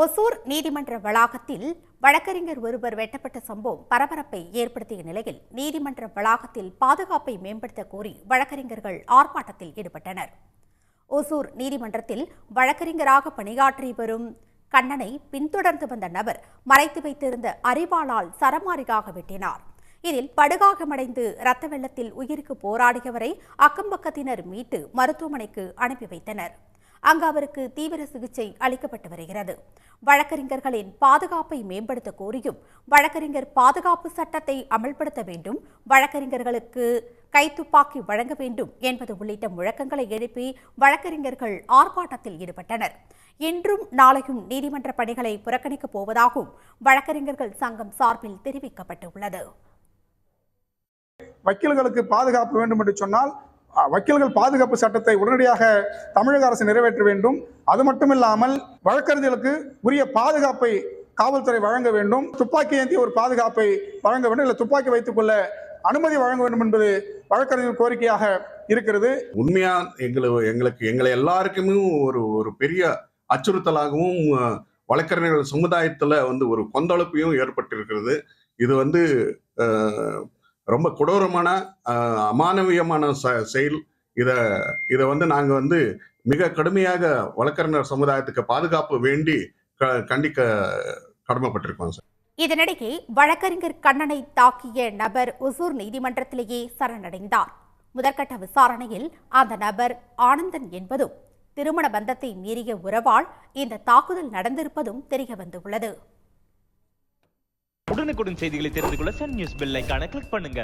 ஒசூர் நீதிமன்ற வளாகத்தில் வழக்கறிஞர் ஒருவர் வெட்டப்பட்ட சம்பவம் பரபரப்பை ஏற்படுத்திய நிலையில் நீதிமன்ற வளாகத்தில் பாதுகாப்பை மேம்படுத்த கோரி வழக்கறிஞர்கள் ஆர்ப்பாட்டத்தில் ஈடுபட்டனர். ஒசூர் நீதிமன்றத்தில் வழக்கறிஞராக பணியாற்றி வரும் கண்ணனை பின்தொடர்ந்து வந்த நபர் மறைத்து வைத்திருந்த அரிவாளால் சரமாரியாக வெட்டினார். இதில் படுகாயமடைந்து இரத்த வெள்ளத்தில் உயிருக்கு போராடியவரை அக்கம்பக்கத்தினர் மீட்டு மருத்துவமனைக்கு அனுப்பி வைத்தனர். அங்கு அவருக்கு தீவிர சிகிச்சை அளிக்கப்பட்டு வருகிறது. வழக்கறிஞர்களின் பாதுகாப்பை மேம்படுத்த கோரியும் வழக்கறிஞர் பாதுகாப்பு சட்டத்தை அமல்படுத்த வேண்டும், வழக்கறிஞர்களுக்கு கைத்துப்பாக்கி வழங்க வேண்டும் என்பது உள்ளிட்ட முழக்கங்களை எழுப்பி வழக்கறிஞர்கள் ஆர்ப்பாட்டத்தில் ஈடுபட்டனர். இன்றும் நாளையும் நீதிமன்ற பணிகளை புறக்கணிக்கப் போவதாகவும் வழக்கறிஞர்கள் சங்கம் சார்பில் தெரிவிக்கப்பட்டுள்ளது. வக்கீல்களுக்கு பாதுகாப்பு வேண்டும் என்று சொன்னால் வக்கீல்கள் பாதுகாப்பு சட்டத்தை உடனடியாக தமிழக அரசு நிறைவேற்ற வேண்டும். அது மட்டுமில்லாமல் வழக்கறிஞர்களுக்கு உரிய பாதுகாப்பை காவல்துறை வழங்க வேண்டும். துப்பாக்கி ஏந்திய ஒரு பாதுகாப்பை வழங்க வேண்டும், இல்லை துப்பாக்கி வைத்துக் கொள்ள அனுமதி வழங்க வேண்டும் என்பது வழக்கறிஞர் கோரிக்கையாக இருக்கிறது. உண்மையா எங்களை எல்லாருக்குமே ஒரு பெரிய அச்சுறுத்தலாகவும் வழக்கறிஞர்கள் சமுதாயத்துல ஒரு கொந்தளிப்பையும் ஏற்பட்டிருக்கிறது. இது ரொம்ப கொடூரமான அமானவீயமான செயல். இதை நாங்க மிக கடுமையாக வழக்கறிஞர் சமுதாயத்துக்கு பாதுகாப்பு வேண்டி கண்டிக்க கடமைப்பட்டிருக்கோம் சார். இதனிடையே வழக்கறிஞர் கண்ணனை தாக்கிய நபர் ஒசூர் நீதிமன்றத்திலேயே சரணடைந்தார். முதற்கட்ட விசாரணையில் அந்த நபர் ஆனந்தன் என்பதும் திருமண பந்தத்தை மீறிய உறவால் இந்த தாக்குதல் நடந்திருப்பதும் தெரிய வந்துள்ளது. உடனுக்குடன் செய்திகளை தெரிந்து கொள்ள சன் நியூஸ் பெல் ஐகானை கிளிக் பண்ணுங்க.